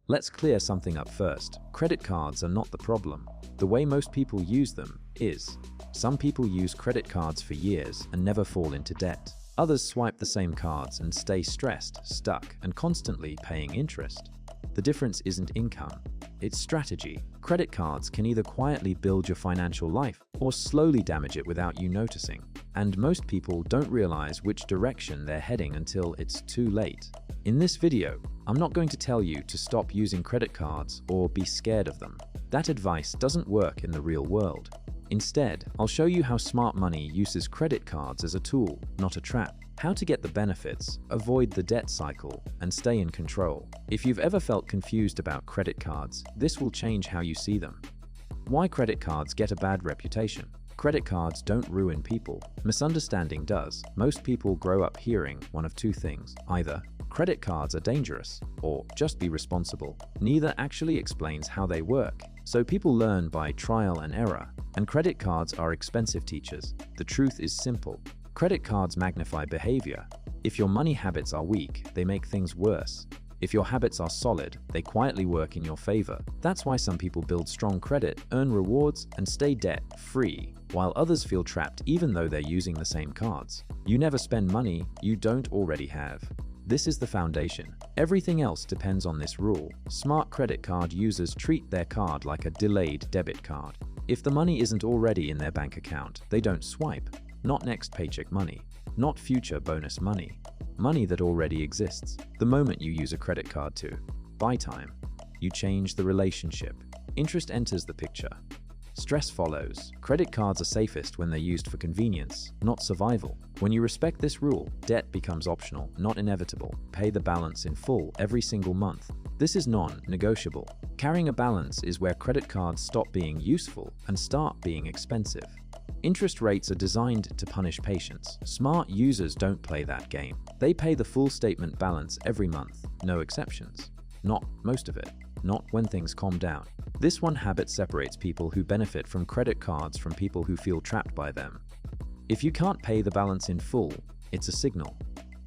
Let's clear something up first. Credit cards are not the problem. The way most people use them is. Some people use credit cards for years and never fall into debt. Others swipe the same cards and stay stressed, stuck, and constantly paying interest. The difference isn't income, it's strategy. Credit cards can either quietly build your financial life or slowly damage it without you noticing. And most people don't realize which direction they're heading until it's too late. In this video, I'm not going to tell you to stop using credit cards or be scared of them. That advice doesn't work in the real world. Instead, I'll show you how smart money uses credit cards as a tool, not a trap. How to get the benefits, avoid the debt cycle, and stay in control. If you've ever felt confused about credit cards, this will change how you see them. Why credit cards get a bad reputation. Credit cards don't ruin people. Misunderstanding does. Most people grow up hearing one of two things. Either credit cards are dangerous, or just be responsible. Neither actually explains how they work. So people learn by trial and error, and credit cards are expensive teachers. The truth is simple. Credit cards magnify behavior. If your money habits are weak, they make things worse. If your habits are solid, they quietly work in your favor. That's why some people build strong credit, earn rewards, and stay debt-free, while others feel trapped even though they're using the same cards. You never spend money you don't already have. This is the foundation. Everything else depends on this rule. Smart credit card users treat their card like a delayed debit card. If the money isn't already in their bank account, they don't swipe. Not next paycheck money, not future bonus money. Money that already exists. The moment you use a credit card to buy time, you change the relationship. Interest enters the picture. Stress follows. Credit cards are safest when they're used for convenience, not survival. When you respect this rule, debt becomes optional, not inevitable. Pay the balance in full every single month. This is non-negotiable. Carrying a balance is where credit cards stop being useful and start being expensive. Interest rates are designed to punish patience. Smart users don't play that game. They pay the full statement balance every month, no exceptions. Not most of it. Not when things calm down. This one habit separates people who benefit from credit cards from people who feel trapped by them. If you can't pay the balance in full, it's a signal.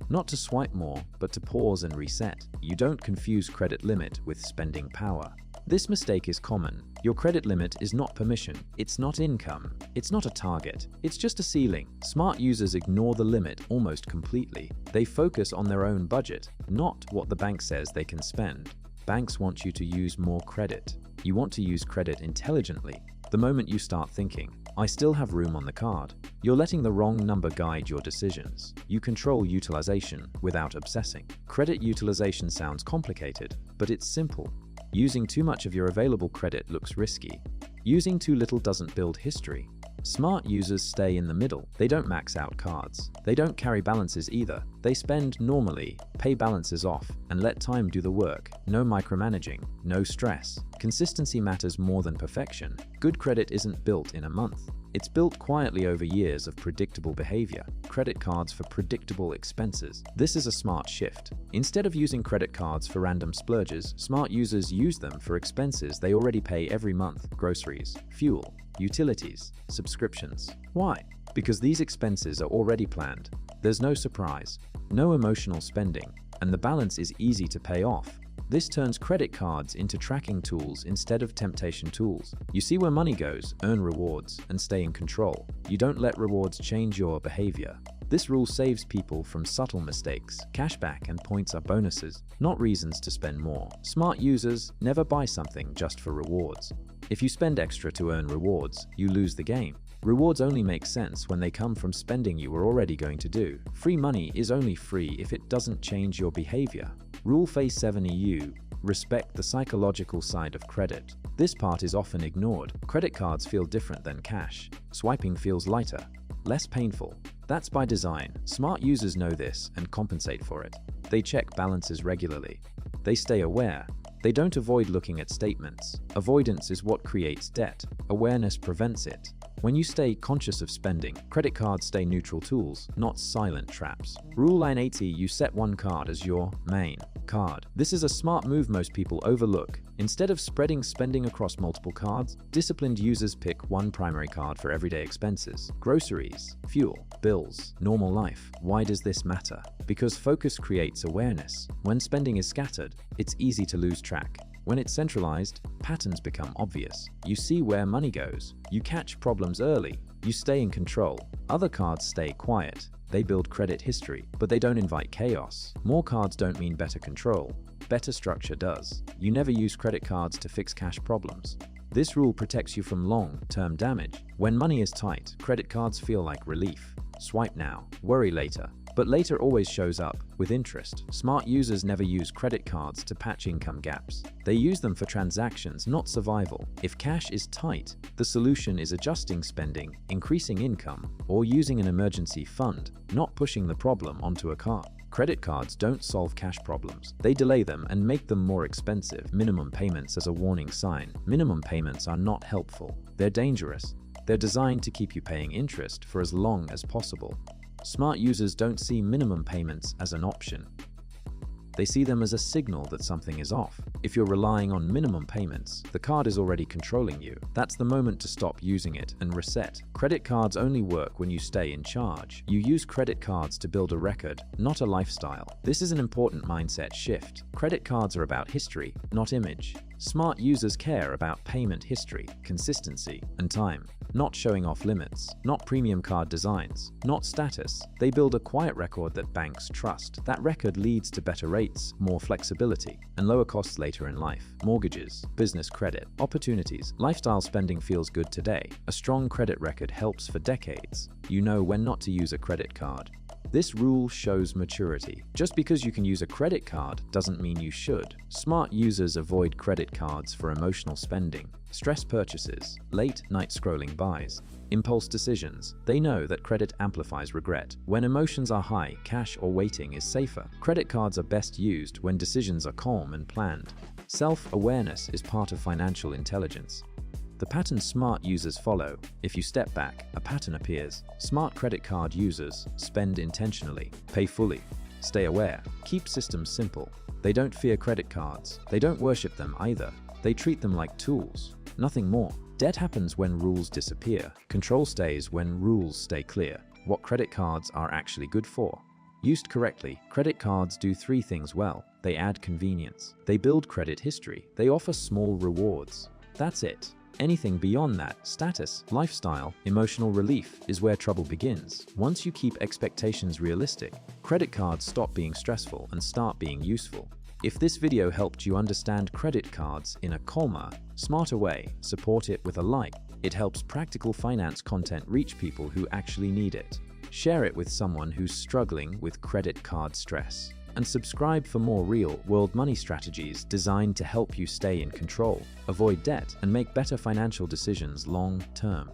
Not to swipe more, but to pause and reset. You don't confuse credit limit with spending power. This mistake is common. Your credit limit is not permission, it's not income, it's not a target, it's just a ceiling. Smart users ignore the limit almost completely. They focus on their own budget, not what the bank says they can spend. Banks want you to use more credit. You want to use credit intelligently. The moment you start thinking, I still have room on the card, you're letting the wrong number guide your decisions. You control utilization without obsessing. Credit utilization sounds complicated, but it's simple. Using too much of your available credit looks risky. Using too little doesn't build history. Smart users stay in the middle. They don't max out cards. They don't carry balances either. They spend normally, pay balances off, and let time do the work. No micromanaging, no stress. Consistency matters more than perfection. Good credit isn't built in a month. It's built quietly over years of predictable behavior. Credit cards for predictable expenses. This is a smart shift. Instead of using credit cards for random splurges, smart users use them for expenses they already pay every month. Groceries, fuel, utilities, subscriptions. Why? Because these expenses are already planned. There's no surprise, no emotional spending, and the balance is easy to pay off. This turns credit cards into tracking tools instead of temptation tools. You see where money goes, earn rewards, and stay in control. You don't let rewards change your behavior. This rule saves people from subtle mistakes. Cashback and points are bonuses, not reasons to spend more. Smart users never buy something just for rewards. If you spend extra to earn rewards, you lose the game. Rewards only make sense when they come from spending you were already going to do. Free money is only free if it doesn't change your behavior. Rule phase 7 EU. Respect the psychological side of credit. This part is often ignored. Credit cards feel different than cash. Swiping feels lighter, less painful. That's by design. Smart users know this and compensate for it. They check balances regularly. They stay aware. They don't avoid looking at statements. Avoidance is what creates debt. Awareness prevents it. When you stay conscious of spending, credit cards stay neutral tools, not silent traps. Rule line 80, you set one card as your main card. This is a smart move most people overlook. Instead of spreading spending across multiple cards, disciplined users pick one primary card for everyday expenses. Groceries, fuel, bills, normal life. Why does this matter? Because focus creates awareness. When spending is scattered, it's easy to lose track. When it's centralized, patterns become obvious. You see where money goes. You catch problems early. You stay in control. Other cards stay quiet. They build credit history, but they don't invite chaos. More cards don't mean better control. Better structure does. You never use credit cards to fix cash problems. This rule protects you from long-term damage. When money is tight, credit cards feel like relief. Swipe now, worry later. But later always shows up, with interest. Smart users never use credit cards to patch income gaps. They use them for transactions, not survival. If cash is tight, the solution is adjusting spending, increasing income, or using an emergency fund, not pushing the problem onto a card. Credit cards don't solve cash problems. They delay them and make them more expensive. Minimum payments as a warning sign. Minimum payments are not helpful. They're dangerous. They're designed to keep you paying interest for as long as possible. Smart users don't see minimum payments as an option. They see them as a signal that something is off. If you're relying on minimum payments, the card is already controlling you. That's the moment to stop using it and reset. Credit cards only work when you stay in charge. You use credit cards to build a record, not a lifestyle. This is an important mindset shift. Credit cards are about history, not image. Smart users care about payment history, consistency, and time. Not showing off limits, not premium card designs, not status. They build a quiet record that banks trust. That record leads to better rates, more flexibility, and lower costs later in life. Mortgages, business credit, opportunities. Lifestyle spending feels good today. A strong credit record helps for decades. You know when not to use a credit card. This rule shows maturity. Just because you can use a credit card doesn't mean you should. Smart users avoid credit cards for emotional spending, stress purchases, late-night scrolling buys, impulse decisions. They know that credit amplifies regret. When emotions are high, cash or waiting is safer. Credit cards are best used when decisions are calm and planned. Self-awareness is part of financial intelligence. The pattern smart users follow. If you step back, a pattern appears. Smart credit card users spend intentionally, pay fully, stay aware, keep systems simple. They don't fear credit cards. They don't worship them either. They treat them like tools, nothing more. Debt happens when rules disappear. Control stays when rules stay clear. What credit cards are actually good for? Used correctly, credit cards do three things well. They add convenience. They build credit history. They offer small rewards. That's it. Anything beyond that, status, lifestyle, emotional relief, is where trouble begins. Once you keep expectations realistic, credit cards stop being stressful and start being useful. If this video helped you understand credit cards in a calmer, smarter way, support it with a like. It helps practical finance content reach people who actually need it. Share it with someone who's struggling with credit card stress. And subscribe for more real-world money strategies designed to help you stay in control, avoid debt, and make better financial decisions long-term.